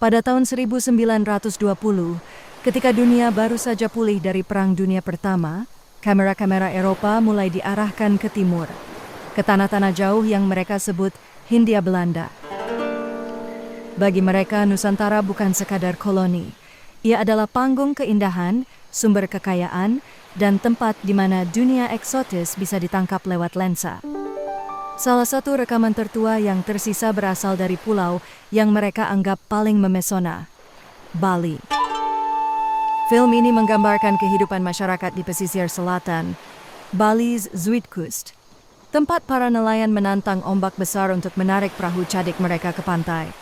Pada tahun 1920, ketika dunia baru saja pulih dari Perang Dunia Pertama, kamera-kamera Eropa mulai diarahkan ke timur, ke tanah-tanah jauh yang mereka sebut Hindia Belanda. Bagi mereka, Nusantara bukan sekadar koloni. Ia adalah panggung keindahan, sumber kekayaan, dan tempat di mana dunia eksotis bisa ditangkap lewat lensa. Salah satu rekaman tertua yang tersisa berasal dari pulau yang mereka anggap paling memesona, Bali. Film ini menggambarkan kehidupan masyarakat di pesisir selatan, Bali's Zuidkust, tempat para nelayan menantang ombak besar untuk menarik perahu cadik mereka ke pantai.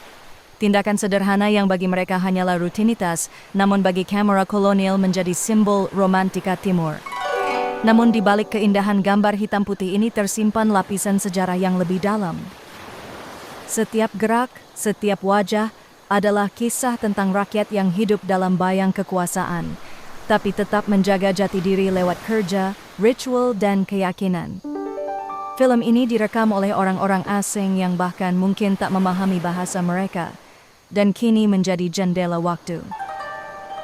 Tindakan sederhana yang bagi mereka hanyalah rutinitas, namun bagi kamera kolonial menjadi simbol romantika timur. Namun di balik keindahan gambar hitam putih ini tersimpan lapisan sejarah yang lebih dalam. Setiap gerak, setiap wajah adalah kisah tentang rakyat yang hidup dalam bayang kekuasaan, tapi tetap menjaga jati diri lewat kerja, ritual, dan keyakinan. Film ini direkam oleh orang-orang asing yang bahkan mungkin tak memahami bahasa mereka, dan kini menjadi jendela waktu.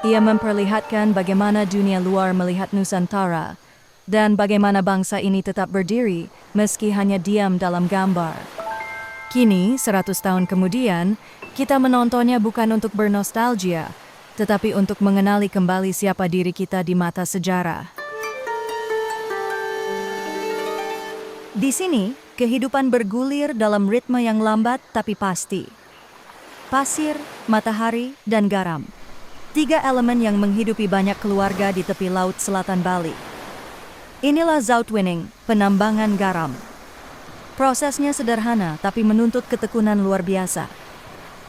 Ia memperlihatkan bagaimana dunia luar melihat Nusantara, dan bagaimana bangsa ini tetap berdiri meski hanya diam dalam gambar. Kini, 100 tahun kemudian, kita menontonnya bukan untuk bernostalgia, tetapi untuk mengenali kembali siapa diri kita di mata sejarah. Di sini, kehidupan bergulir dalam ritme yang lambat tapi pasti. Pasir, matahari, dan garam. 3 elemen yang menghidupi banyak keluarga di tepi laut selatan Bali. Inilah zoutwinning, penambangan garam. Prosesnya sederhana tapi menuntut ketekunan luar biasa.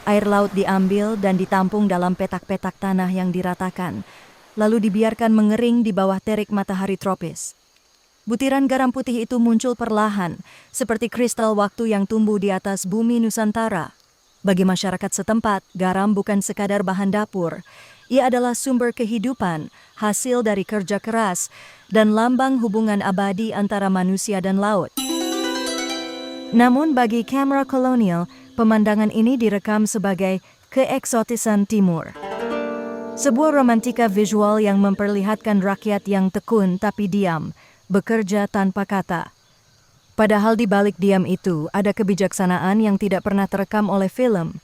Air laut diambil dan ditampung dalam petak-petak tanah yang diratakan, lalu dibiarkan mengering di bawah terik matahari tropis. Butiran garam putih itu muncul perlahan, seperti kristal waktu yang tumbuh di atas bumi Nusantara. Bagi masyarakat setempat, garam bukan sekadar bahan dapur. Ia adalah sumber kehidupan, hasil dari kerja keras, dan lambang hubungan abadi antara manusia dan laut. Namun bagi kamera kolonial, pemandangan ini direkam sebagai keeksotisan timur. Sebuah romantika visual yang memperlihatkan rakyat yang tekun tapi diam, bekerja tanpa kata. Padahal di balik diam itu ada kebijaksanaan yang tidak pernah terekam oleh film.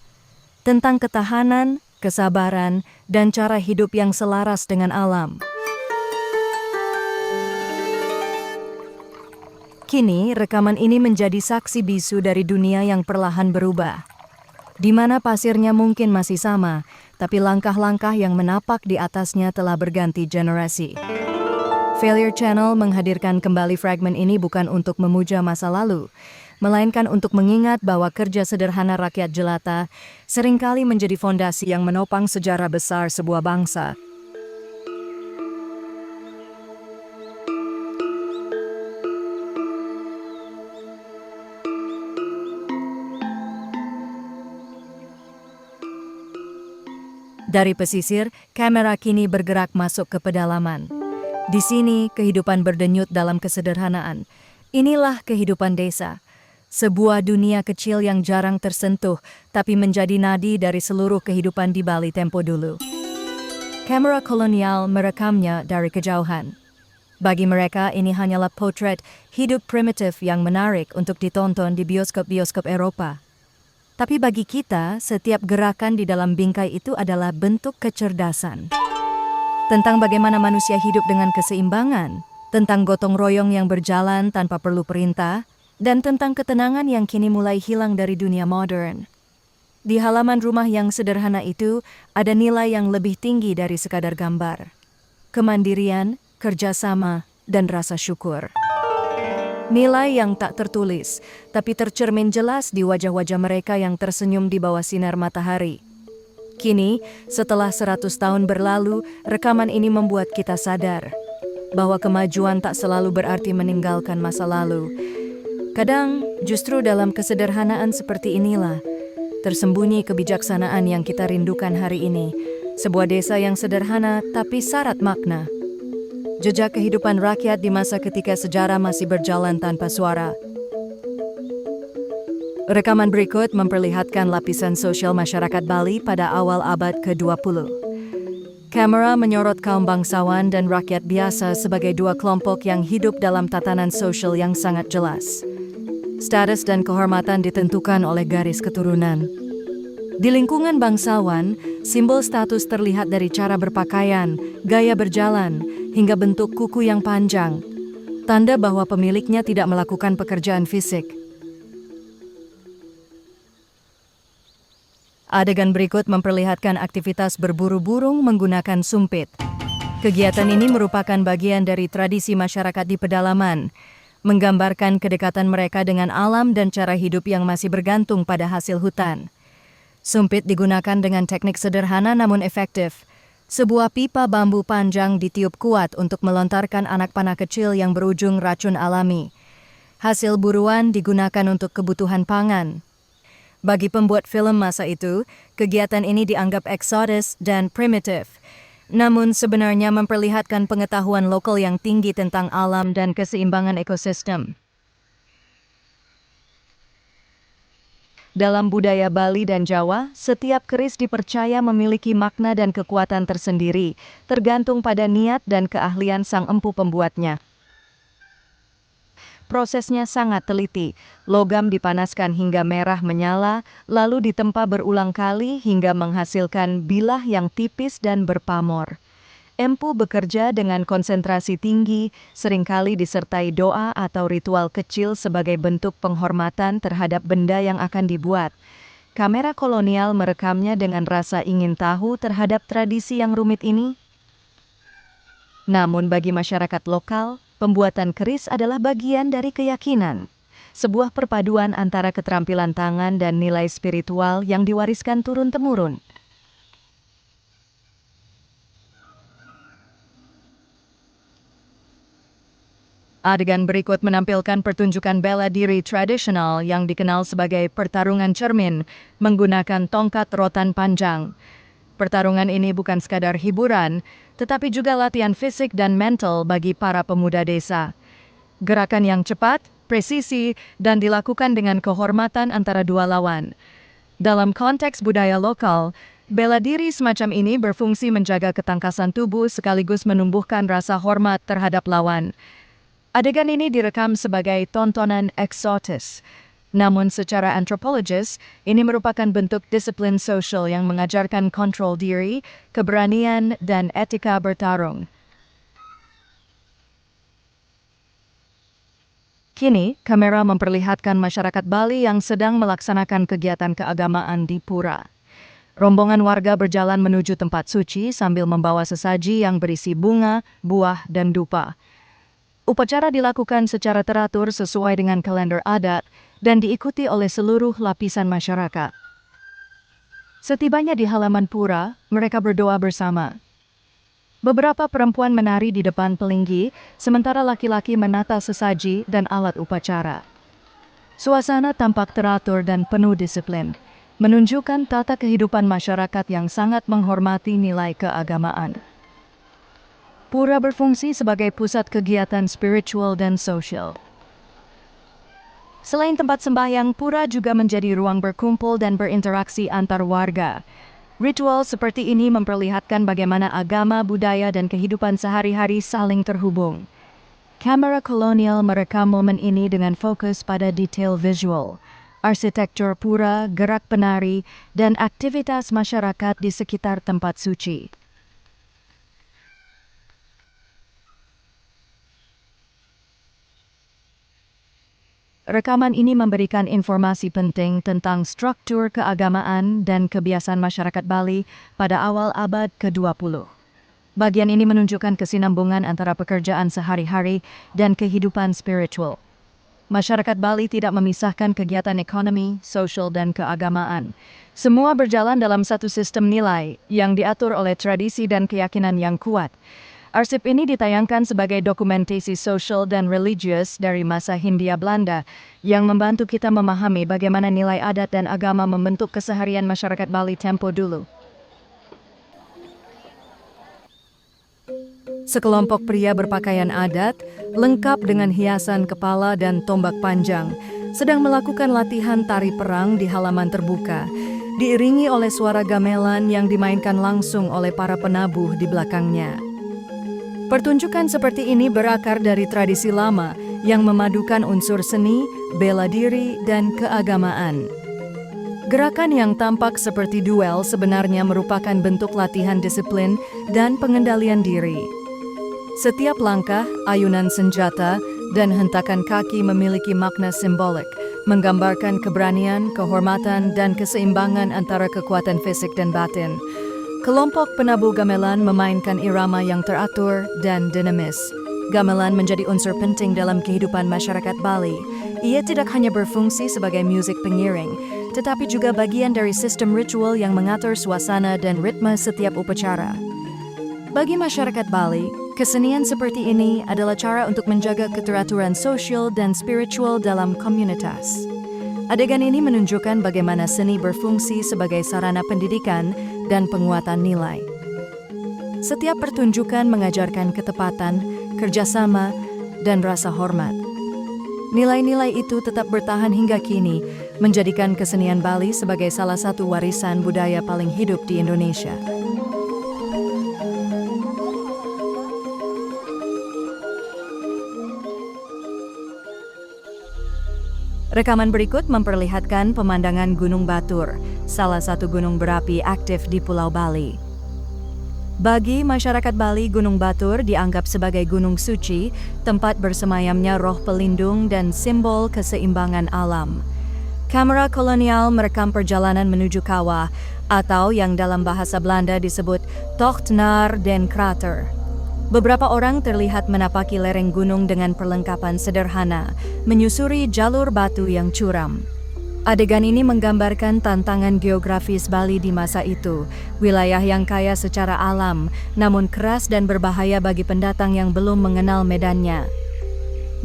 Tentang ketahanan, kesabaran, dan cara hidup yang selaras dengan alam. Kini, rekaman ini menjadi saksi bisu dari dunia yang perlahan berubah. Di mana pasirnya mungkin masih sama, tapi langkah-langkah yang menapak di atasnya telah berganti generasi. Failure Channel menghadirkan kembali fragmen ini bukan untuk memuja masa lalu, melainkan untuk mengingat bahwa kerja sederhana rakyat jelata seringkali menjadi fondasi yang menopang sejarah besar sebuah bangsa. Dari pesisir, kamera kini bergerak masuk ke pedalaman. Di sini, kehidupan berdenyut dalam kesederhanaan. Inilah kehidupan desa. Sebuah dunia kecil yang jarang tersentuh, tapi menjadi nadi dari seluruh kehidupan di Bali tempo dulu. Kamera kolonial merekamnya dari kejauhan. Bagi mereka, ini hanyalah potret hidup primitif yang menarik untuk ditonton di bioskop-bioskop Eropa. Tapi bagi kita, setiap gerakan di dalam bingkai itu adalah bentuk kecerdasan. Tentang bagaimana manusia hidup dengan keseimbangan, tentang gotong royong yang berjalan tanpa perlu perintah, dan tentang ketenangan yang kini mulai hilang dari dunia modern. Di halaman rumah yang sederhana itu, ada nilai yang lebih tinggi dari sekadar gambar. Kemandirian, kerjasama, dan rasa syukur. Nilai yang tak tertulis, tapi tercermin jelas di wajah-wajah mereka yang tersenyum di bawah sinar matahari. Kini, setelah 100 tahun berlalu, rekaman ini membuat kita sadar bahwa kemajuan tak selalu berarti meninggalkan masa lalu. Kadang, justru dalam kesederhanaan seperti inilah, tersembunyi kebijaksanaan yang kita rindukan hari ini. Sebuah desa yang sederhana tapi syarat makna. Jejak kehidupan rakyat di masa ketika sejarah masih berjalan tanpa suara. Rekaman berikut memperlihatkan lapisan sosial masyarakat Bali pada awal abad ke-20. Kamera menyorot kaum bangsawan dan rakyat biasa sebagai dua kelompok yang hidup dalam tatanan sosial yang sangat jelas. Status dan kehormatan ditentukan oleh garis keturunan. Di lingkungan bangsawan, simbol status terlihat dari cara berpakaian, gaya berjalan, hingga bentuk kuku yang panjang, tanda bahwa pemiliknya tidak melakukan pekerjaan fisik. Adegan berikut memperlihatkan aktivitas berburu burung menggunakan sumpit. Kegiatan ini merupakan bagian dari tradisi masyarakat di pedalaman, menggambarkan kedekatan mereka dengan alam dan cara hidup yang masih bergantung pada hasil hutan. Sumpit digunakan dengan teknik sederhana namun efektif. Sebuah pipa bambu panjang ditiup kuat untuk melontarkan anak panah kecil yang berujung racun alami. Hasil buruan digunakan untuk kebutuhan pangan. Bagi pembuat film masa itu, kegiatan ini dianggap eksotis dan primitif. Namun sebenarnya memperlihatkan pengetahuan lokal yang tinggi tentang alam dan keseimbangan ekosistem. Dalam budaya Bali dan Jawa, setiap keris dipercaya memiliki makna dan kekuatan tersendiri, tergantung pada niat dan keahlian sang empu pembuatnya. Prosesnya sangat teliti. Logam dipanaskan hingga merah menyala, lalu ditempa berulang kali hingga menghasilkan bilah yang tipis dan berpamor. Empu bekerja dengan konsentrasi tinggi, seringkali disertai doa atau ritual kecil sebagai bentuk penghormatan terhadap benda yang akan dibuat. Kamera kolonial merekamnya dengan rasa ingin tahu terhadap tradisi yang rumit ini. Namun bagi masyarakat lokal, pembuatan keris adalah bagian dari keyakinan. Sebuah perpaduan antara keterampilan tangan dan nilai spiritual yang diwariskan turun-temurun. Adegan berikut menampilkan pertunjukan bela diri tradisional yang dikenal sebagai pertarungan cermin menggunakan tongkat rotan panjang. Pertarungan ini bukan sekadar hiburan, tetapi juga latihan fisik dan mental bagi para pemuda desa. Gerakan yang cepat, presisi, dan dilakukan dengan kehormatan antara dua lawan. Dalam konteks budaya lokal, bela diri semacam ini berfungsi menjaga ketangkasan tubuh sekaligus menumbuhkan rasa hormat terhadap lawan. Adegan ini direkam sebagai tontonan eksotis. Namun secara antropologis, ini merupakan bentuk disiplin sosial yang mengajarkan kontrol diri, keberanian, dan etika bertarung. Kini, kamera memperlihatkan masyarakat Bali yang sedang melaksanakan kegiatan keagamaan di pura. Rombongan warga berjalan menuju tempat suci sambil membawa sesaji yang berisi bunga, buah, dan dupa. Upacara dilakukan secara teratur sesuai dengan kalender adat dan diikuti oleh seluruh lapisan masyarakat. Setibanya di halaman pura, mereka berdoa bersama. Beberapa perempuan menari di depan pelinggi, sementara laki-laki menata sesaji dan alat upacara. Suasana tampak teratur dan penuh disiplin, menunjukkan tata kehidupan masyarakat yang sangat menghormati nilai keagamaan. Pura berfungsi sebagai pusat kegiatan spiritual dan sosial. Selain tempat sembahyang, pura juga menjadi ruang berkumpul dan berinteraksi antar warga. Ritual seperti ini memperlihatkan bagaimana agama, budaya, dan kehidupan sehari-hari saling terhubung. Kamera kolonial merekam momen ini dengan fokus pada detail visual, arsitektur pura, gerak penari, dan aktivitas masyarakat di sekitar tempat suci. Rekaman ini memberikan informasi penting tentang struktur keagamaan dan kebiasaan masyarakat Bali pada awal abad ke-20. Bagian ini menunjukkan kesinambungan antara pekerjaan sehari-hari dan kehidupan spiritual. Masyarakat Bali tidak memisahkan kegiatan ekonomi, sosial, dan keagamaan. Semua berjalan dalam satu sistem nilai yang diatur oleh tradisi dan keyakinan yang kuat. Arsip ini ditayangkan sebagai dokumentasi sosial dan religius dari masa Hindia Belanda yang membantu kita memahami bagaimana nilai adat dan agama membentuk keseharian masyarakat Bali tempo dulu. Sekelompok pria berpakaian adat, lengkap dengan hiasan kepala dan tombak panjang, sedang melakukan latihan tari perang di halaman terbuka, diiringi oleh suara gamelan yang dimainkan langsung oleh para penabuh di belakangnya. Pertunjukan seperti ini berakar dari tradisi lama yang memadukan unsur seni, bela diri, dan keagamaan. Gerakan yang tampak seperti duel sebenarnya merupakan bentuk latihan disiplin dan pengendalian diri. Setiap langkah, ayunan senjata, dan hentakan kaki memiliki makna simbolik, menggambarkan keberanian, kehormatan, dan keseimbangan antara kekuatan fisik dan batin. Kelompok penabuh gamelan memainkan irama yang teratur dan dinamis. Gamelan menjadi unsur penting dalam kehidupan masyarakat Bali. Ia tidak hanya berfungsi sebagai musik pengiring, tetapi juga bagian dari sistem ritual yang mengatur suasana dan ritme setiap upacara. Bagi masyarakat Bali, kesenian seperti ini adalah cara untuk menjaga keteraturan sosial dan spiritual dalam komunitas. Adegan ini menunjukkan bagaimana seni berfungsi sebagai sarana pendidikan dan penguatan nilai. Setiap pertunjukan mengajarkan ketepatan, kerjasama, dan rasa hormat. Nilai-nilai itu tetap bertahan hingga kini, menjadikan kesenian Bali sebagai salah satu warisan budaya paling hidup di Indonesia. Rekaman berikut memperlihatkan pemandangan Gunung Batur, salah satu gunung berapi aktif di Pulau Bali. Bagi masyarakat Bali, Gunung Batur dianggap sebagai gunung suci, tempat bersemayamnya roh pelindung dan simbol keseimbangan alam. Kamera kolonial merekam perjalanan menuju kawah, atau yang dalam bahasa Belanda disebut Tocht naar den Krater. Beberapa orang terlihat menapaki lereng gunung dengan perlengkapan sederhana, menyusuri jalur batu yang curam. Adegan ini menggambarkan tantangan geografis Bali di masa itu, wilayah yang kaya secara alam, namun keras dan berbahaya bagi pendatang yang belum mengenal medannya.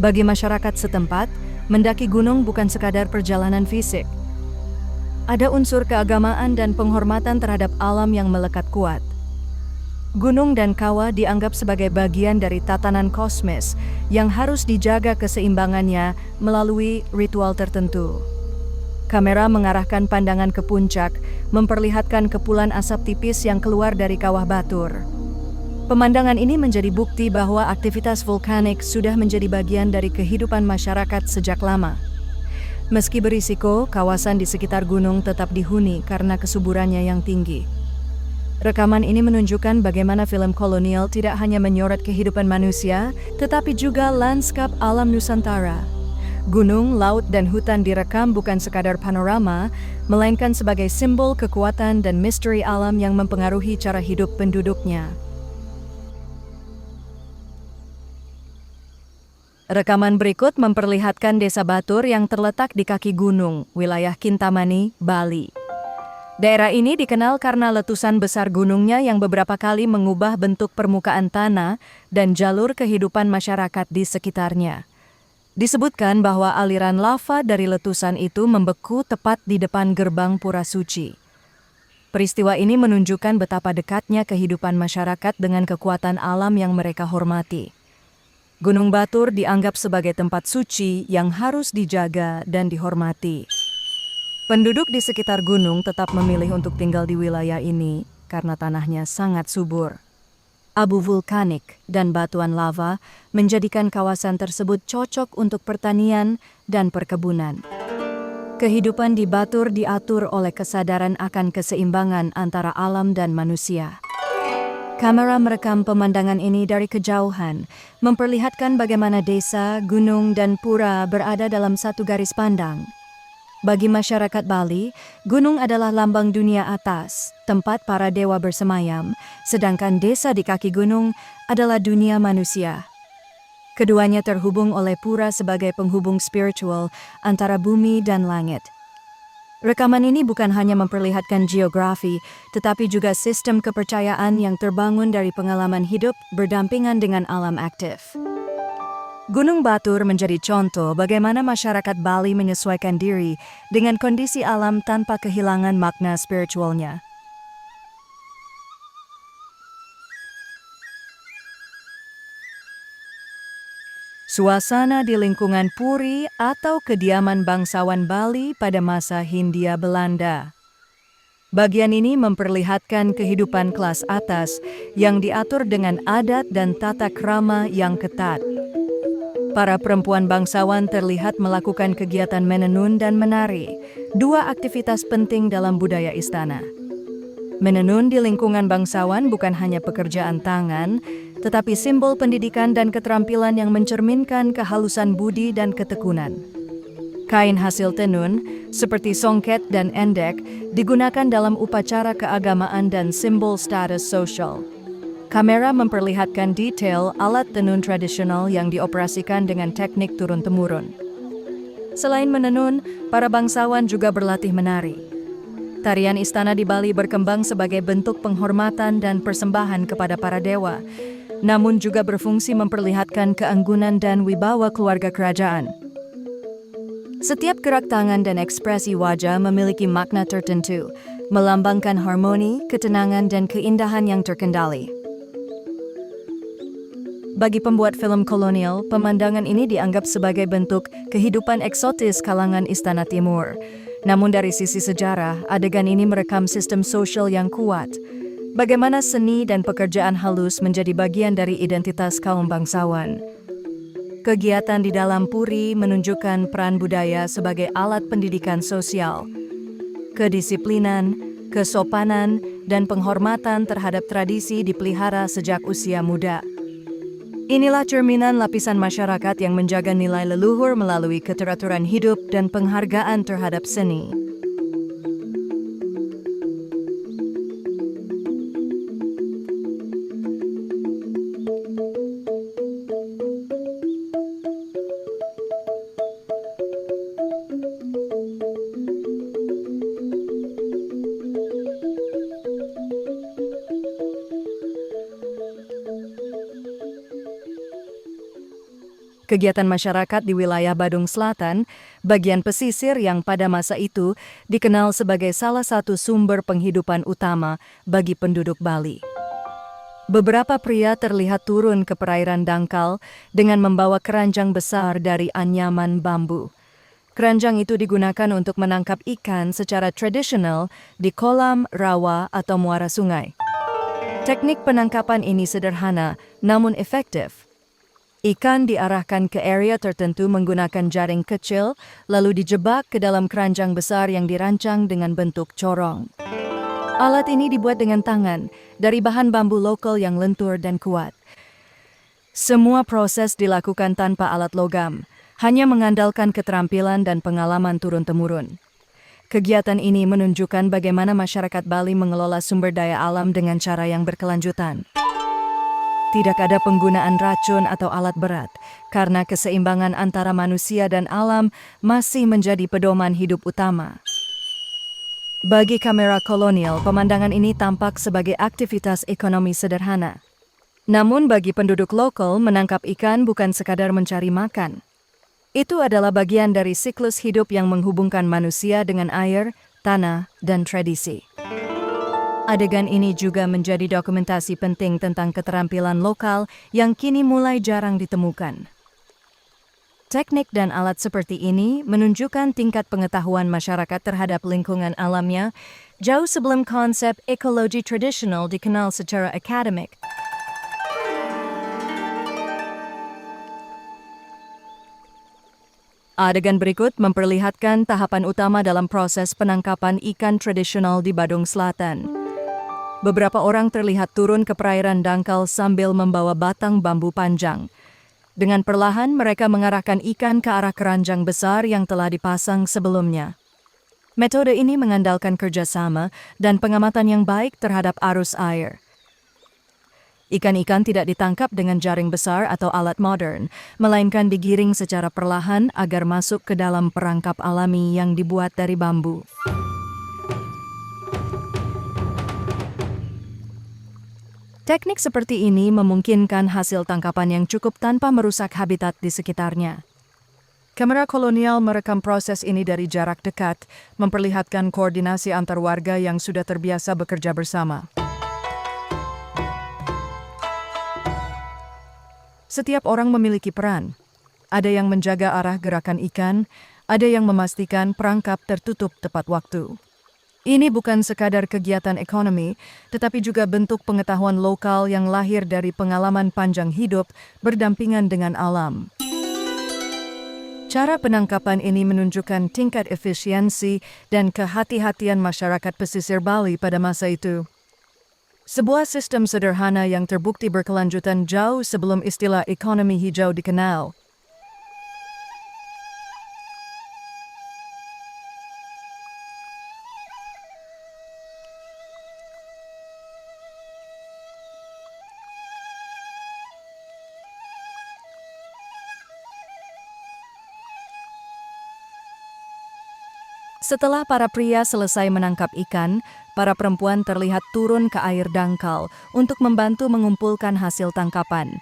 Bagi masyarakat setempat, mendaki gunung bukan sekadar perjalanan fisik. Ada unsur keagamaan dan penghormatan terhadap alam yang melekat kuat. Gunung dan kawah dianggap sebagai bagian dari tatanan kosmis yang harus dijaga keseimbangannya melalui ritual tertentu. Kamera mengarahkan pandangan ke puncak, memperlihatkan kepulan asap tipis yang keluar dari kawah Batur. Pemandangan ini menjadi bukti bahwa aktivitas vulkanik sudah menjadi bagian dari kehidupan masyarakat sejak lama. Meski berisiko, kawasan di sekitar gunung tetap dihuni karena kesuburannya yang tinggi. Rekaman ini menunjukkan bagaimana film kolonial tidak hanya menyorot kehidupan manusia, tetapi juga lanskap alam Nusantara. Gunung, laut, dan hutan direkam bukan sekadar panorama, melainkan sebagai simbol kekuatan dan misteri alam yang mempengaruhi cara hidup penduduknya. Rekaman berikut memperlihatkan Desa Batur yang terletak di kaki gunung, wilayah Kintamani, Bali. Daerah ini dikenal karena letusan besar gunungnya yang beberapa kali mengubah bentuk permukaan tanah dan jalur kehidupan masyarakat di sekitarnya. Disebutkan bahwa aliran lava dari letusan itu membeku tepat di depan gerbang Pura Suci. Peristiwa ini menunjukkan betapa dekatnya kehidupan masyarakat dengan kekuatan alam yang mereka hormati. Gunung Batur dianggap sebagai tempat suci yang harus dijaga dan dihormati. Penduduk di sekitar gunung tetap memilih untuk tinggal di wilayah ini karena tanahnya sangat subur. Abu vulkanik dan batuan lava menjadikan kawasan tersebut cocok untuk pertanian dan perkebunan. Kehidupan di Batur diatur oleh kesadaran akan keseimbangan antara alam dan manusia. Kamera merekam pemandangan ini dari kejauhan, memperlihatkan bagaimana desa, gunung, dan pura berada dalam satu garis pandang. Bagi masyarakat Bali, gunung adalah lambang dunia atas, tempat para dewa bersemayam, sedangkan desa di kaki gunung adalah dunia manusia. Keduanya terhubung oleh pura sebagai penghubung spiritual antara bumi dan langit. Rekaman ini bukan hanya memperlihatkan geografi, tetapi juga sistem kepercayaan yang terbangun dari pengalaman hidup berdampingan dengan alam aktif. Gunung Batur menjadi contoh bagaimana masyarakat Bali menyesuaikan diri dengan kondisi alam tanpa kehilangan makna spiritualnya. Suasana di lingkungan puri atau kediaman bangsawan Bali pada masa Hindia Belanda. Bagian ini memperlihatkan kehidupan kelas atas yang diatur dengan adat dan tata krama yang ketat. Para perempuan bangsawan terlihat melakukan kegiatan menenun dan menari, dua aktivitas penting dalam budaya istana. Menenun di lingkungan bangsawan bukan hanya pekerjaan tangan, tetapi simbol pendidikan dan keterampilan yang mencerminkan kehalusan budi dan ketekunan. Kain hasil tenun, seperti songket dan endek, digunakan dalam upacara keagamaan dan simbol status sosial. Kamera memperlihatkan detail alat tenun tradisional yang dioperasikan dengan teknik turun-temurun. Selain menenun, para bangsawan juga berlatih menari. Tarian istana di Bali berkembang sebagai bentuk penghormatan dan persembahan kepada para dewa, namun juga berfungsi memperlihatkan keanggunan dan wibawa keluarga kerajaan. Setiap gerak tangan dan ekspresi wajah memiliki makna tertentu, melambangkan harmoni, ketenangan, dan keindahan yang terkendali. Bagi pembuat film kolonial, pemandangan ini dianggap sebagai bentuk kehidupan eksotis kalangan Istana Timur. Namun dari sisi sejarah, adegan ini merekam sistem sosial yang kuat. Bagaimana seni dan pekerjaan halus menjadi bagian dari identitas kaum bangsawan. Kegiatan di dalam puri menunjukkan peran budaya sebagai alat pendidikan sosial. Kedisiplinan, kesopanan, dan penghormatan terhadap tradisi dipelihara sejak usia muda. Inilah cerminan lapisan masyarakat yang menjaga nilai leluhur melalui keteraturan hidup dan penghargaan terhadap seni. Kegiatan masyarakat di wilayah Badung Selatan, bagian pesisir yang pada masa itu dikenal sebagai salah satu sumber penghidupan utama bagi penduduk Bali. Beberapa pria terlihat turun ke perairan dangkal dengan membawa keranjang besar dari anyaman bambu. Keranjang itu digunakan untuk menangkap ikan secara tradisional di kolam, rawa, atau muara sungai. Teknik penangkapan ini sederhana, namun efektif. Ikan diarahkan ke area tertentu menggunakan jaring kecil, lalu dijebak ke dalam keranjang besar yang dirancang dengan bentuk corong. Alat ini dibuat dengan tangan, dari bahan bambu lokal yang lentur dan kuat. Semua proses dilakukan tanpa alat logam, hanya mengandalkan keterampilan dan pengalaman turun-temurun. Kegiatan ini menunjukkan bagaimana masyarakat Bali mengelola sumber daya alam dengan cara yang berkelanjutan. Tidak ada penggunaan racun atau alat berat, karena keseimbangan antara manusia dan alam masih menjadi pedoman hidup utama. Bagi kamera kolonial, pemandangan ini tampak sebagai aktivitas ekonomi sederhana. Namun bagi penduduk lokal, menangkap ikan bukan sekadar mencari makan. Itu adalah bagian dari siklus hidup yang menghubungkan manusia dengan air, tanah, dan tradisi. Adegan ini juga menjadi dokumentasi penting tentang keterampilan lokal yang kini mulai jarang ditemukan. Teknik dan alat seperti ini menunjukkan tingkat pengetahuan masyarakat terhadap lingkungan alamnya jauh sebelum konsep ekologi tradisional dikenal secara akademik. Adegan berikut memperlihatkan tahapan utama dalam proses penangkapan ikan tradisional di Badung Selatan. Beberapa orang terlihat turun ke perairan dangkal sambil membawa batang bambu panjang. Dengan perlahan mereka mengarahkan ikan ke arah keranjang besar yang telah dipasang sebelumnya. Metode ini mengandalkan kerjasama dan pengamatan yang baik terhadap arus air. Ikan-ikan tidak ditangkap dengan jaring besar atau alat modern, melainkan digiring secara perlahan agar masuk ke dalam perangkap alami yang dibuat dari bambu. Teknik seperti ini memungkinkan hasil tangkapan yang cukup tanpa merusak habitat di sekitarnya. Kamera kolonial merekam proses ini dari jarak dekat, memperlihatkan koordinasi antar warga yang sudah terbiasa bekerja bersama. Setiap orang memiliki peran. ada yang menjaga arah gerakan ikan, ada yang memastikan perangkap tertutup tepat waktu. Ini bukan sekadar kegiatan ekonomi, tetapi juga bentuk pengetahuan lokal yang lahir dari pengalaman panjang hidup berdampingan dengan alam. Cara penangkapan ini menunjukkan tingkat efisiensi dan kehati-hatian masyarakat pesisir Bali pada masa itu. Sebuah sistem sederhana yang terbukti berkelanjutan jauh sebelum istilah ekonomi hijau dikenal. Setelah para pria selesai menangkap ikan, para perempuan terlihat turun ke air dangkal untuk membantu mengumpulkan hasil tangkapan.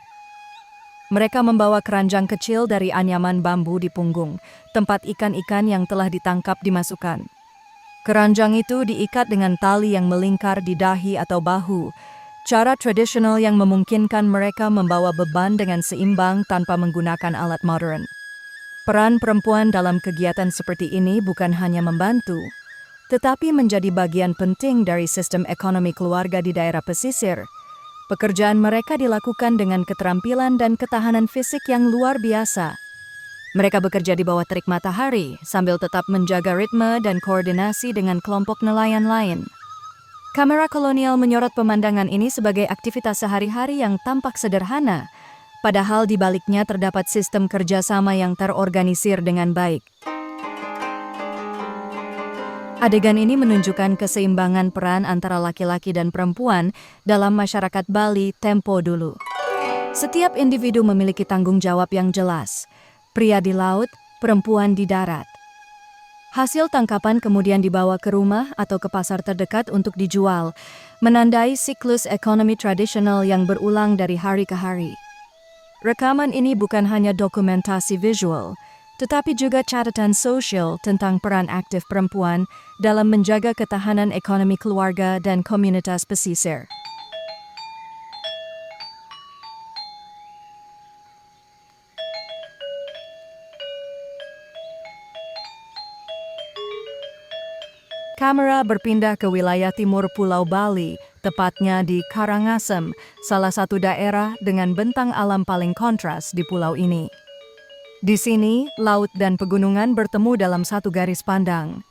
Mereka membawa keranjang kecil dari anyaman bambu di punggung, tempat ikan-ikan yang telah ditangkap dimasukkan. Keranjang itu diikat dengan tali yang melingkar di dahi atau bahu, cara tradisional yang memungkinkan mereka membawa beban dengan seimbang tanpa menggunakan alat modern. Peran perempuan dalam kegiatan seperti ini bukan hanya membantu, tetapi menjadi bagian penting dari sistem ekonomi keluarga di daerah pesisir. Pekerjaan mereka dilakukan dengan keterampilan dan ketahanan fisik yang luar biasa. Mereka bekerja di bawah terik matahari sambil tetap menjaga ritme dan koordinasi dengan kelompok nelayan lain. Kamera kolonial menyorot pemandangan ini sebagai aktivitas sehari-hari yang tampak sederhana, padahal di baliknya terdapat sistem kerjasama yang terorganisir dengan baik. Adegan ini menunjukkan keseimbangan peran antara laki-laki dan perempuan dalam masyarakat Bali tempo dulu. Setiap individu memiliki tanggung jawab yang jelas, pria di laut, perempuan di darat. Hasil tangkapan kemudian dibawa ke rumah atau ke pasar terdekat untuk dijual, menandai siklus ekonomi tradisional yang berulang dari hari ke hari. Rekaman ini bukan hanya dokumentasi visual, tetapi juga catatan sosial tentang peran aktif perempuan dalam menjaga ketahanan ekonomi keluarga dan komunitas pesisir. Kamera berpindah ke wilayah timur Pulau Bali, tepatnya di Karangasem, salah satu daerah dengan bentang alam paling kontras di pulau ini. Di sini, laut dan pegunungan bertemu dalam satu garis pandang.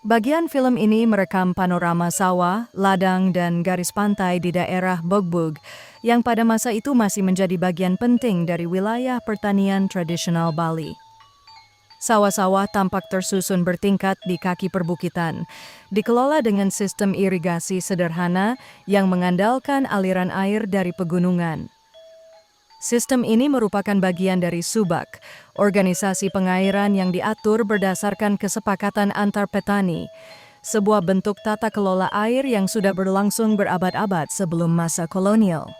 Bagian film ini merekam panorama sawah, ladang, dan garis pantai di daerah Bogbog, yang pada masa itu masih menjadi bagian penting dari wilayah pertanian tradisional Bali. Sawah-sawah tampak tersusun bertingkat di kaki perbukitan, dikelola dengan sistem irigasi sederhana yang mengandalkan aliran air dari pegunungan. Sistem ini merupakan bagian dari Subak, organisasi pengairan yang diatur berdasarkan kesepakatan antar petani, sebuah bentuk tata kelola air yang sudah berlangsung berabad-abad sebelum masa kolonial.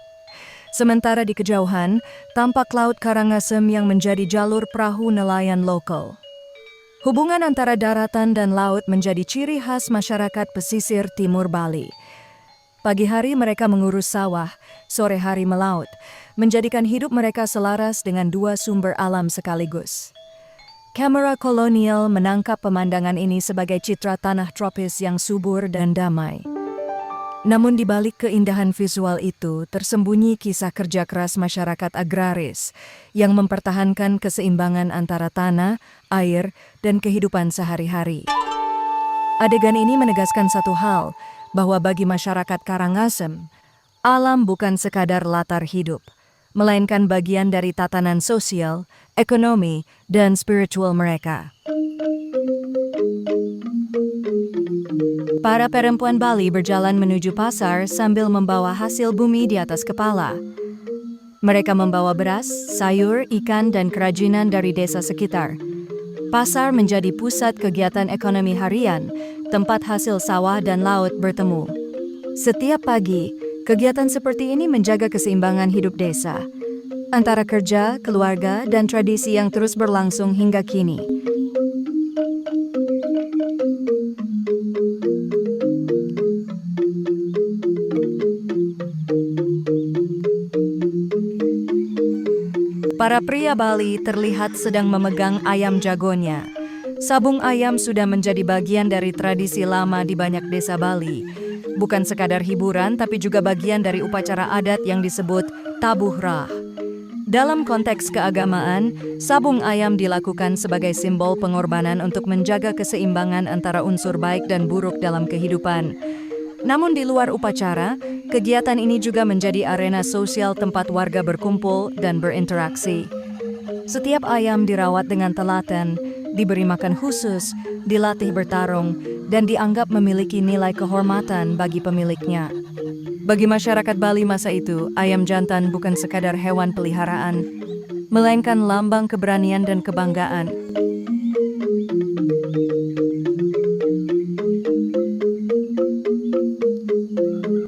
Sementara di kejauhan, tampak Laut Karangasem yang menjadi jalur perahu nelayan lokal. Hubungan antara daratan dan laut menjadi ciri khas masyarakat pesisir timur Bali. Pagi hari mereka mengurus sawah, sore hari melaut, menjadikan hidup mereka selaras dengan dua sumber alam sekaligus. Kamera kolonial menangkap pemandangan ini sebagai citra tanah tropis yang subur dan damai. Namun di balik keindahan visual itu tersembunyi kisah kerja keras masyarakat agraris yang mempertahankan keseimbangan antara tanah, air, dan kehidupan sehari-hari. Adegan ini menegaskan satu hal, bahwa bagi masyarakat Karangasem, alam bukan sekadar latar hidup, melainkan bagian dari tatanan sosial, ekonomi, dan spiritual mereka. Para perempuan Bali berjalan menuju pasar sambil membawa hasil bumi di atas kepala. Mereka membawa beras, sayur, ikan, dan kerajinan dari desa sekitar. Pasar menjadi pusat kegiatan ekonomi harian, tempat hasil sawah dan laut bertemu. Setiap pagi, kegiatan seperti ini menjaga keseimbangan hidup desa, antara kerja, keluarga, dan tradisi yang terus berlangsung hingga kini. Para pria Bali terlihat sedang memegang ayam jagonya. Sabung ayam sudah menjadi bagian dari tradisi lama di banyak desa Bali. Bukan sekadar hiburan, tapi juga bagian dari upacara adat yang disebut tabuh rah. Dalam konteks keagamaan, sabung ayam dilakukan sebagai simbol pengorbanan untuk menjaga keseimbangan antara unsur baik dan buruk dalam kehidupan. Namun di luar upacara, kegiatan ini juga menjadi arena sosial tempat warga berkumpul dan berinteraksi. Setiap ayam dirawat dengan telaten, diberi makan khusus, dilatih bertarung, dan dianggap memiliki nilai kehormatan bagi pemiliknya. Bagi masyarakat Bali masa itu, ayam jantan bukan sekadar hewan peliharaan, melainkan lambang keberanian dan kebanggaan.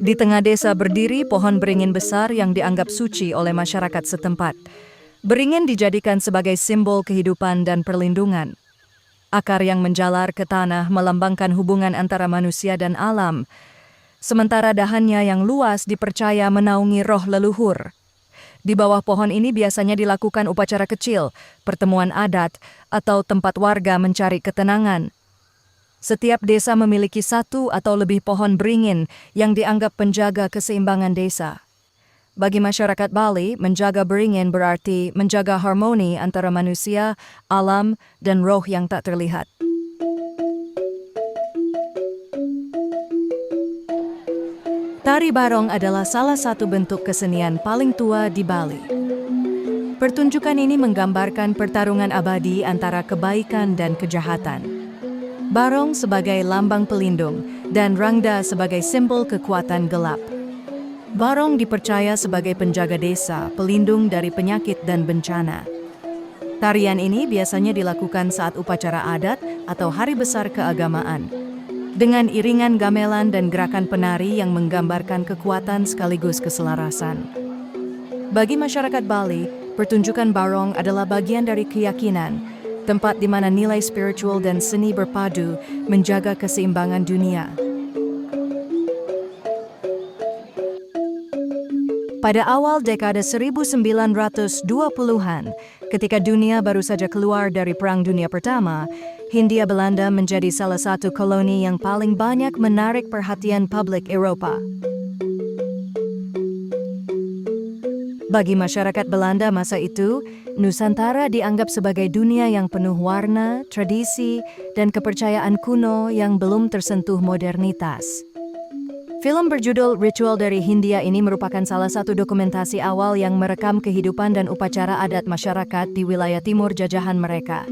Di tengah desa berdiri pohon beringin besar yang dianggap suci oleh masyarakat setempat. Beringin dijadikan sebagai simbol kehidupan dan perlindungan. Akar yang menjalar ke tanah melambangkan hubungan antara manusia dan alam, sementara dahannya yang luas dipercaya menaungi roh leluhur. Di bawah pohon ini biasanya dilakukan upacara kecil, pertemuan adat, atau tempat warga mencari ketenangan. Setiap desa memiliki satu atau lebih pohon beringin yang dianggap penjaga keseimbangan desa. Bagi masyarakat Bali, menjaga beringin berarti menjaga harmoni antara manusia, alam, dan roh yang tak terlihat. Tari Barong adalah salah satu bentuk kesenian paling tua di Bali. Pertunjukan ini menggambarkan pertarungan abadi antara kebaikan dan kejahatan. Barong sebagai lambang pelindung dan Rangda sebagai simbol kekuatan gelap. Barong dipercaya sebagai penjaga desa, pelindung dari penyakit dan bencana. Tarian ini biasanya dilakukan saat upacara adat atau hari besar keagamaan, dengan iringan gamelan dan gerakan penari yang menggambarkan kekuatan sekaligus keselarasan. Bagi masyarakat Bali, pertunjukan Barong adalah bagian dari keyakinan, tempat di mana nilai spiritual dan seni berpadu menjaga keseimbangan dunia. Pada awal dekade 1920-an, ketika dunia baru saja keluar dari Perang Dunia Pertama, Hindia Belanda menjadi salah satu koloni yang paling banyak menarik perhatian publik Eropa. Bagi masyarakat Belanda masa itu, Nusantara dianggap sebagai dunia yang penuh warna, tradisi, dan kepercayaan kuno yang belum tersentuh modernitas. Film berjudul Ritual dari Hindia ini merupakan salah satu dokumentasi awal yang merekam kehidupan dan upacara adat masyarakat di wilayah timur jajahan mereka.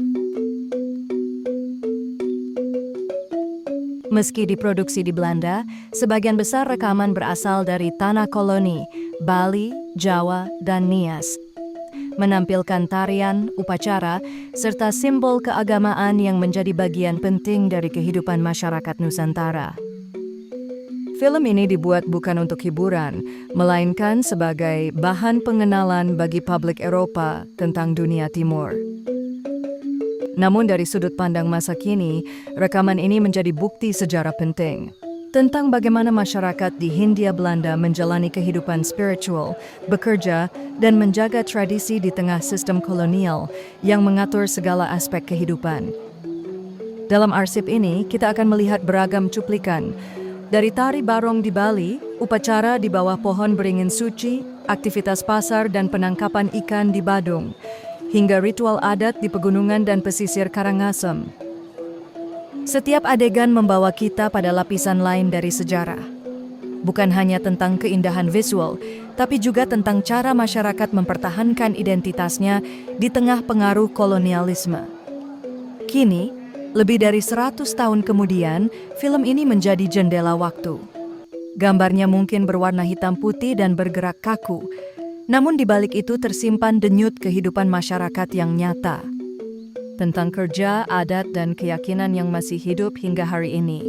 Meski diproduksi di Belanda, sebagian besar rekaman berasal dari tanah koloni, Bali, Jawa, dan Nias. Menampilkan tarian, upacara, serta simbol keagamaan yang menjadi bagian penting dari kehidupan masyarakat Nusantara. Film ini dibuat bukan untuk hiburan, melainkan sebagai bahan pengenalan bagi publik Eropa tentang dunia timur. Namun dari sudut pandang masa kini, rekaman ini menjadi bukti sejarah penting tentang bagaimana masyarakat di Hindia Belanda menjalani kehidupan spiritual, bekerja, dan menjaga tradisi di tengah sistem kolonial yang mengatur segala aspek kehidupan. Dalam arsip ini, kita akan melihat beragam cuplikan, dari tari Barong di Bali, upacara di bawah pohon beringin suci, aktivitas pasar dan penangkapan ikan di Badung, hingga ritual adat di pegunungan dan pesisir Karangasem. Setiap adegan membawa kita pada lapisan lain dari sejarah. Bukan hanya tentang keindahan visual, tapi juga tentang cara masyarakat mempertahankan identitasnya di tengah pengaruh kolonialisme. Kini, lebih dari 100 tahun kemudian, film ini menjadi jendela waktu. Gambarnya mungkin berwarna hitam putih dan bergerak kaku, namun di balik itu tersimpan denyut kehidupan masyarakat yang nyata, tentang kerja, adat, dan keyakinan yang masih hidup hingga hari ini.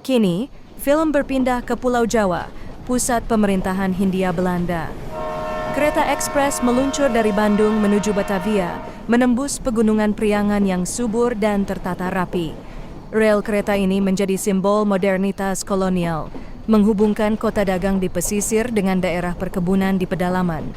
Kini, film berpindah ke Pulau Jawa, pusat pemerintahan Hindia Belanda. Kereta ekspres meluncur dari Bandung menuju Batavia, menembus pegunungan Priangan yang subur dan tertata rapi. Rel kereta ini menjadi simbol modernitas kolonial, menghubungkan kota dagang di pesisir dengan daerah perkebunan di pedalaman.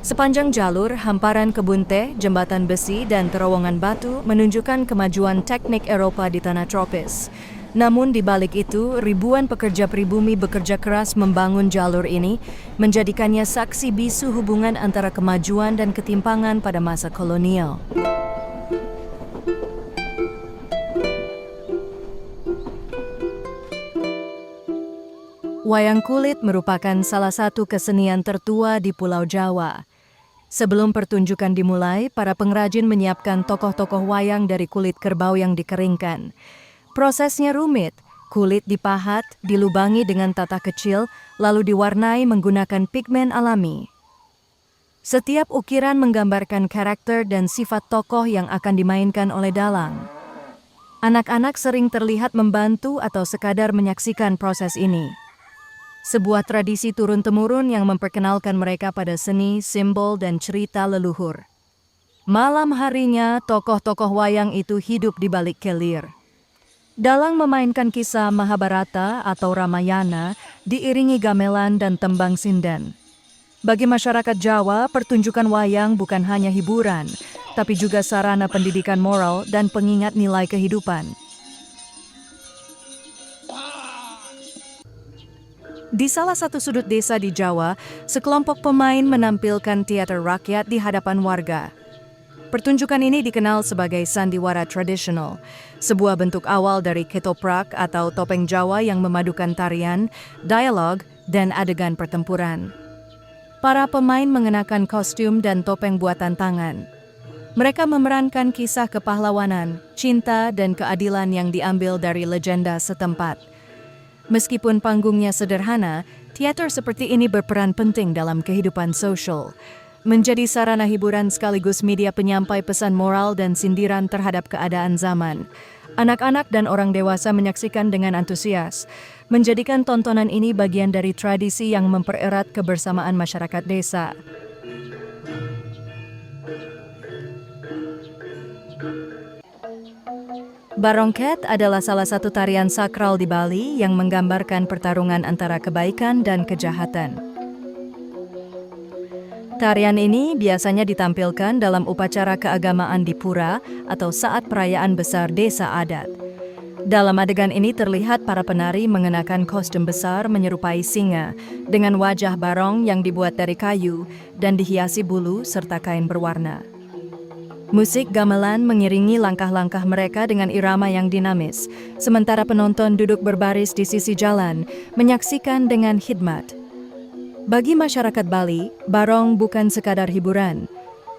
Sepanjang jalur, hamparan kebun teh, jembatan besi, dan terowongan batu menunjukkan kemajuan teknik Eropa di tanah tropis. Namun di balik itu, ribuan pekerja pribumi bekerja keras membangun jalur ini, menjadikannya saksi bisu hubungan antara kemajuan dan ketimpangan pada masa kolonial. Wayang kulit merupakan salah satu kesenian tertua di Pulau Jawa. Sebelum pertunjukan dimulai, para pengrajin menyiapkan tokoh-tokoh wayang dari kulit kerbau yang dikeringkan. Prosesnya rumit, kulit dipahat, dilubangi dengan tata kecil, lalu diwarnai menggunakan pigmen alami. Setiap ukiran menggambarkan karakter dan sifat tokoh yang akan dimainkan oleh dalang. Anak-anak sering terlihat membantu atau sekadar menyaksikan proses ini. Sebuah tradisi turun-temurun yang memperkenalkan mereka pada seni, simbol, dan cerita leluhur. Malam harinya, tokoh-tokoh wayang itu hidup di balik kelir. Dalang memainkan kisah Mahabharata atau Ramayana, diiringi gamelan dan tembang sinden. Bagi masyarakat Jawa, pertunjukan wayang bukan hanya hiburan, tapi juga sarana pendidikan moral dan pengingat nilai kehidupan. Di salah satu sudut desa di Jawa, sekelompok pemain menampilkan teater rakyat di hadapan warga. Pertunjukan ini dikenal sebagai sandiwara tradisional, sebuah bentuk awal dari ketoprak atau topeng Jawa yang memadukan tarian, dialog, dan adegan pertempuran. Para pemain mengenakan kostum dan topeng buatan tangan. Mereka memerankan kisah kepahlawanan, cinta, dan keadilan yang diambil dari legenda setempat. Meskipun panggungnya sederhana, teater seperti ini berperan penting dalam kehidupan sosial. Menjadi sarana hiburan sekaligus media penyampai pesan moral dan sindiran terhadap keadaan zaman. Anak-anak dan orang dewasa menyaksikan dengan antusias, menjadikan tontonan ini bagian dari tradisi yang mempererat kebersamaan masyarakat desa. Barongket adalah salah satu tarian sakral di Bali yang menggambarkan pertarungan antara kebaikan dan kejahatan. Tarian ini biasanya ditampilkan dalam upacara keagamaan di pura atau saat perayaan besar desa adat. Dalam adegan ini terlihat para penari mengenakan kostum besar menyerupai singa dengan wajah barong yang dibuat dari kayu dan dihiasi bulu serta kain berwarna. Musik gamelan mengiringi langkah-langkah mereka dengan irama yang dinamis, sementara penonton duduk berbaris di sisi jalan, menyaksikan dengan khidmat. Bagi masyarakat Bali, barong bukan sekadar hiburan,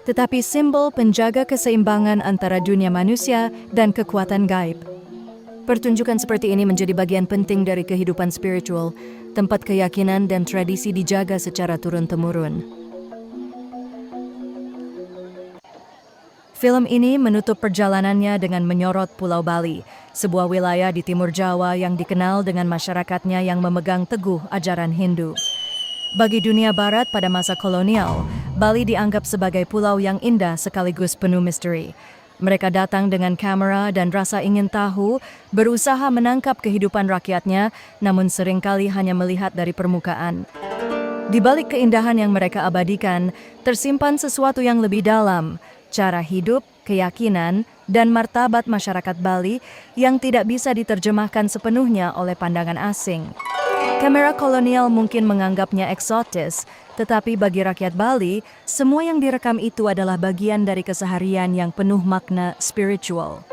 tetapi simbol penjaga keseimbangan antara dunia manusia dan kekuatan gaib. Pertunjukan seperti ini menjadi bagian penting dari kehidupan spiritual, tempat keyakinan dan tradisi dijaga secara turun-temurun. Film ini menutup perjalanannya dengan menyorot Pulau Bali, sebuah wilayah di timur Jawa yang dikenal dengan masyarakatnya yang memegang teguh ajaran Hindu. Bagi dunia barat pada masa kolonial, Bali dianggap sebagai pulau yang indah sekaligus penuh misteri. Mereka datang dengan kamera dan rasa ingin tahu, berusaha menangkap kehidupan rakyatnya, namun seringkali hanya melihat dari permukaan. Di balik keindahan yang mereka abadikan, tersimpan sesuatu yang lebih dalam, cara hidup, keyakinan, dan martabat masyarakat Bali yang tidak bisa diterjemahkan sepenuhnya oleh pandangan asing. Kamera kolonial mungkin menganggapnya eksotis, tetapi bagi rakyat Bali, semua yang direkam itu adalah bagian dari keseharian yang penuh makna spiritual.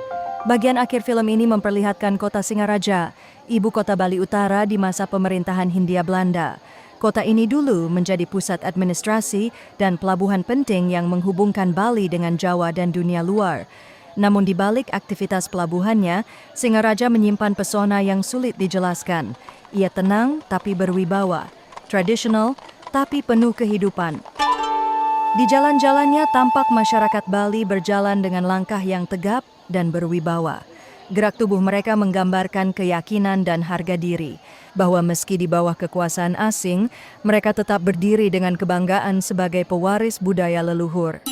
Bagian akhir film ini memperlihatkan kota Singaraja, ibu kota Bali Utara di masa pemerintahan Hindia Belanda. Kota ini dulu menjadi pusat administrasi dan pelabuhan penting yang menghubungkan Bali dengan Jawa dan dunia luar. Namun di balik aktivitas pelabuhannya, Singaraja menyimpan pesona yang sulit dijelaskan. Ia tenang tapi berwibawa, tradisional tapi penuh kehidupan. Di jalan-jalannya tampak masyarakat Bali berjalan dengan langkah yang tegap dan berwibawa. Gerak tubuh mereka menggambarkan keyakinan dan harga diri, bahwa meski di bawah kekuasaan asing, mereka tetap berdiri dengan kebanggaan sebagai pewaris budaya leluhur.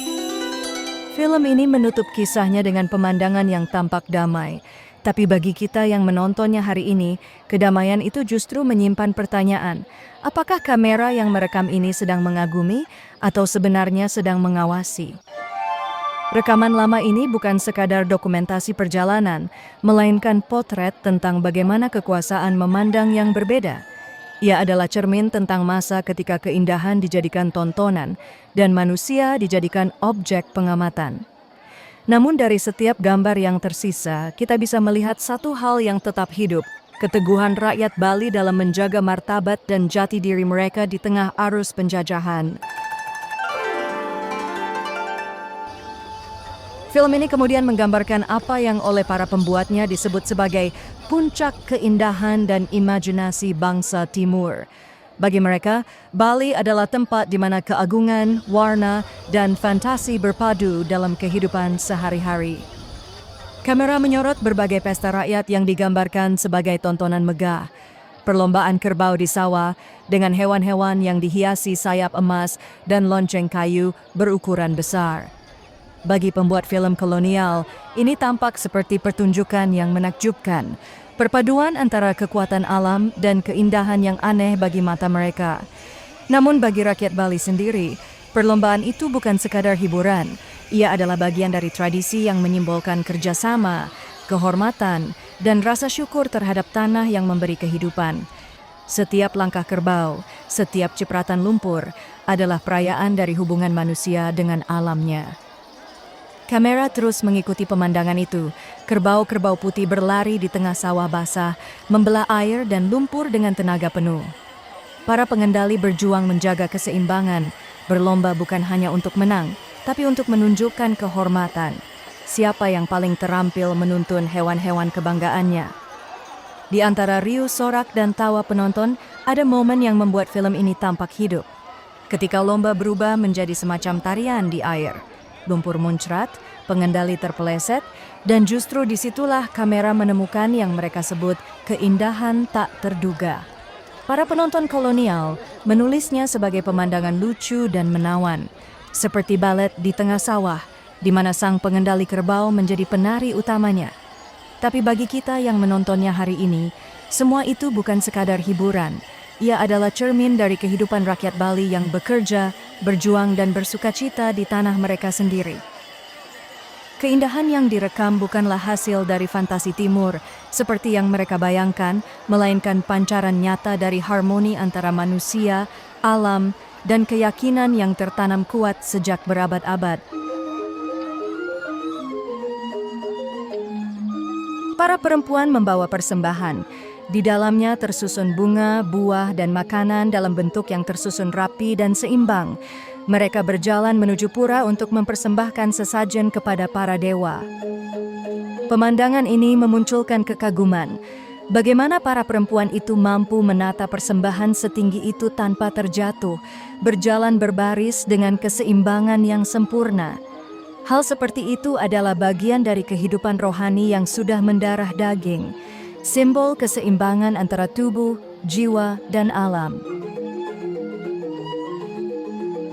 Film ini menutup kisahnya dengan pemandangan yang tampak damai, Tapi bagi kita yang menontonnya hari ini, kedamaian itu justru menyimpan pertanyaan. Apakah kamera yang merekam ini sedang mengagumi atau sebenarnya sedang mengawasi? Rekaman lama ini bukan sekadar dokumentasi perjalanan, melainkan potret tentang bagaimana kekuasaan memandang yang berbeda. Ia adalah cermin tentang masa ketika keindahan dijadikan tontonan dan manusia dijadikan objek pengamatan. Namun dari setiap gambar yang tersisa, kita bisa melihat satu hal yang tetap hidup, keteguhan rakyat Bali dalam menjaga martabat dan jati diri mereka di tengah arus penjajahan. Film ini kemudian menggambarkan apa yang oleh para pembuatnya disebut sebagai puncak keindahan dan imajinasi bangsa Timur. Bagi mereka, Bali adalah tempat di mana keagungan, warna, dan fantasi berpadu dalam kehidupan sehari-hari. Kamera menyorot berbagai pesta rakyat yang digambarkan sebagai tontonan megah. Perlombaan kerbau di sawah dengan hewan-hewan yang dihiasi sayap emas dan lonceng kayu berukuran besar. Bagi pembuat film kolonial, ini tampak seperti pertunjukan yang menakjubkan. Perpaduan antara kekuatan alam dan keindahan yang aneh bagi mata mereka. Namun bagi rakyat Bali sendiri, perlombaan itu bukan sekadar hiburan. Ia adalah bagian dari tradisi yang menyimbolkan kerjasama, kehormatan, dan rasa syukur terhadap tanah yang memberi kehidupan. Setiap langkah kerbau, setiap cipratan lumpur adalah perayaan dari hubungan manusia dengan alamnya. Kamera terus mengikuti pemandangan itu. Kerbau-kerbau putih berlari di tengah sawah basah, membelah air dan lumpur dengan tenaga penuh. Para pengendali berjuang menjaga keseimbangan, berlomba bukan hanya untuk menang, tapi untuk menunjukkan kehormatan. Siapa yang paling terampil menuntun hewan-hewan kebanggaannya. Di antara riuh sorak dan tawa penonton, ada momen yang membuat film ini tampak hidup. Ketika lomba berubah menjadi semacam tarian di air. Lumpur muncrat, pengendali terpeleset, dan justru disitulah kamera menemukan yang mereka sebut keindahan tak terduga. Para penonton kolonial menulisnya sebagai pemandangan lucu dan menawan, seperti balet di tengah sawah, di mana sang pengendali kerbau menjadi penari utamanya. Tapi bagi kita yang menontonnya hari ini, semua itu bukan sekadar hiburan. Ia adalah cermin dari kehidupan rakyat Bali yang bekerja, berjuang dan bersukacita di tanah mereka sendiri. Keindahan yang direkam bukanlah hasil dari fantasi timur, seperti yang mereka bayangkan, melainkan pancaran nyata dari harmoni antara manusia, alam, dan keyakinan yang tertanam kuat sejak berabad-abad. Para perempuan membawa persembahan. Di dalamnya tersusun bunga, buah, dan makanan dalam bentuk yang tersusun rapi dan seimbang. Mereka berjalan menuju pura untuk mempersembahkan sesajen kepada para dewa. Pemandangan ini memunculkan kekaguman. Bagaimana para perempuan itu mampu menata persembahan setinggi itu tanpa terjatuh, berjalan berbaris dengan keseimbangan yang sempurna. Hal seperti itu adalah bagian dari kehidupan rohani yang sudah mendarah daging. Simbol keseimbangan antara tubuh, jiwa, dan alam.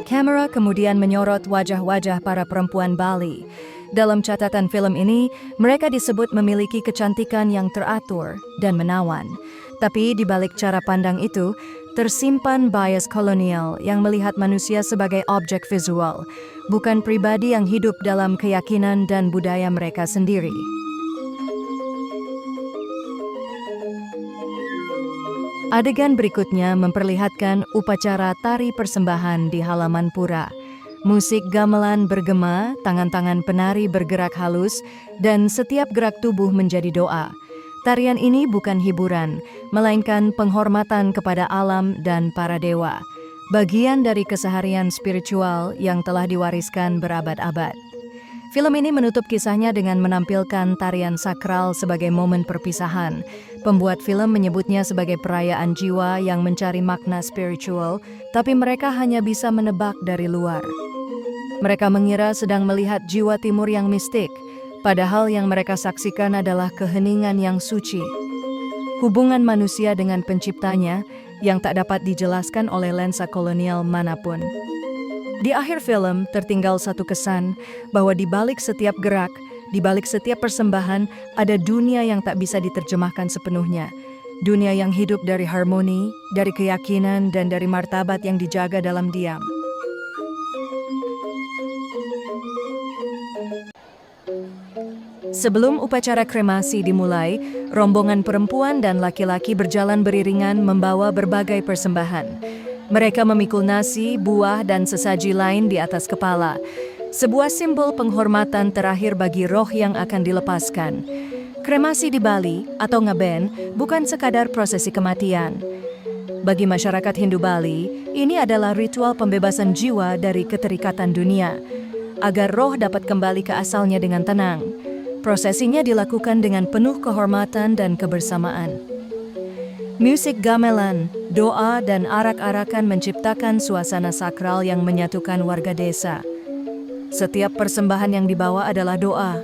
Kamera kemudian menyorot wajah-wajah para perempuan Bali. Dalam catatan film ini, mereka disebut memiliki kecantikan yang teratur dan menawan. Tapi di balik cara pandang itu, tersimpan bias kolonial yang melihat manusia sebagai objek visual, bukan pribadi yang hidup dalam keyakinan dan budaya mereka sendiri. Adegan berikutnya memperlihatkan upacara tari persembahan di halaman pura. Musik gamelan bergema, tangan-tangan penari bergerak halus, dan setiap gerak tubuh menjadi doa. Tarian ini bukan hiburan, melainkan penghormatan kepada alam dan para dewa. Bagian dari keseharian spiritual yang telah diwariskan berabad-abad. Film ini menutup kisahnya dengan menampilkan tarian sakral sebagai momen perpisahan. Pembuat film menyebutnya sebagai perayaan jiwa yang mencari makna spiritual, tapi mereka hanya bisa menebak dari luar. Mereka mengira sedang melihat jiwa timur yang mistik, padahal yang mereka saksikan adalah keheningan yang suci. Hubungan manusia dengan penciptanya yang tak dapat dijelaskan oleh lensa kolonial manapun. Di akhir film tertinggal satu kesan bahwa di balik setiap gerak, Di balik setiap persembahan, ada dunia yang tak bisa diterjemahkan sepenuhnya. Dunia yang hidup dari harmoni, dari keyakinan, dan dari martabat yang dijaga dalam diam. Sebelum upacara kremasi dimulai, rombongan perempuan dan laki-laki berjalan beriringan membawa berbagai persembahan. Mereka memikul nasi, buah, dan sesaji lain di atas kepala. Sebuah simbol penghormatan terakhir bagi roh yang akan dilepaskan. Kremasi di Bali atau ngaben bukan sekadar prosesi kematian. Bagi masyarakat Hindu Bali, ini adalah ritual pembebasan jiwa dari keterikatan dunia, agar roh dapat kembali ke asalnya dengan tenang. Prosesinya dilakukan dengan penuh kehormatan dan kebersamaan. Musik gamelan, doa, dan arak-arakan menciptakan suasana sakral yang menyatukan warga desa. Setiap persembahan yang dibawa adalah doa.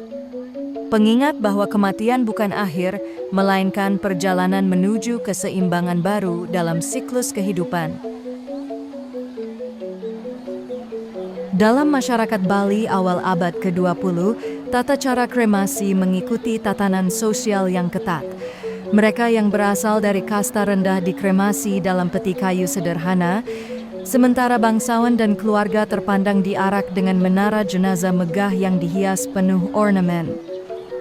Pengingat bahwa kematian bukan akhir, melainkan perjalanan menuju keseimbangan baru dalam siklus kehidupan. Dalam masyarakat Bali awal abad ke-20, tata cara kremasi mengikuti tatanan sosial yang ketat. Mereka yang berasal dari kasta rendah dikremasi dalam peti kayu sederhana, sementara bangsawan dan keluarga terpandang diarak dengan menara jenazah megah yang dihias penuh ornamen.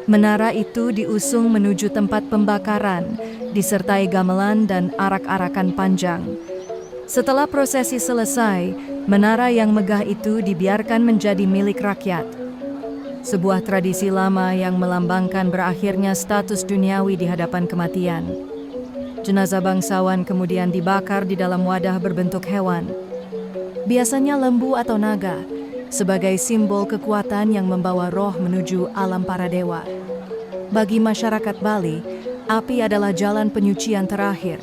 Menara itu diusung menuju tempat pembakaran, disertai gamelan dan arak-arakan panjang. Setelah prosesi selesai, menara yang megah itu dibiarkan menjadi milik rakyat. Sebuah tradisi lama yang melambangkan berakhirnya status duniawi di hadapan kematian. Jenazah bangsawan kemudian dibakar di dalam wadah berbentuk hewan. Biasanya lembu atau naga, sebagai simbol kekuatan yang membawa roh menuju alam para dewa. Bagi masyarakat Bali, api adalah jalan penyucian terakhir.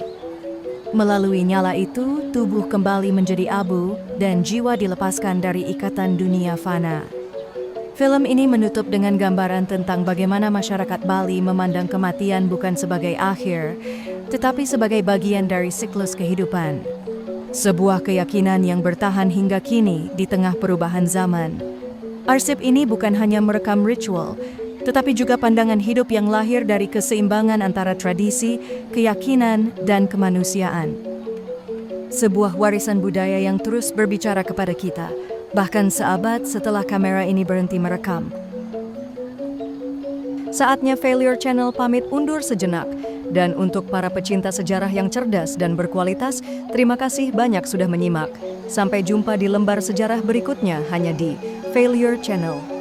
Melalui nyala itu, tubuh kembali menjadi abu dan jiwa dilepaskan dari ikatan dunia fana. Film ini menutup dengan gambaran tentang bagaimana masyarakat Bali memandang kematian bukan sebagai akhir, tetapi sebagai bagian dari siklus kehidupan. Sebuah keyakinan yang bertahan hingga kini di tengah perubahan zaman. Arsip ini bukan hanya merekam ritual, tetapi juga pandangan hidup yang lahir dari keseimbangan antara tradisi, keyakinan, dan kemanusiaan. Sebuah warisan budaya yang terus berbicara kepada kita, bahkan seabad setelah kamera ini berhenti merekam. Saatnya Failure Channel pamit undur sejenak, dan untuk para pecinta sejarah yang cerdas dan berkualitas, terima kasih banyak sudah menyimak. Sampai jumpa di lembar sejarah berikutnya hanya di Failure Channel.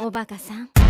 おバカさん。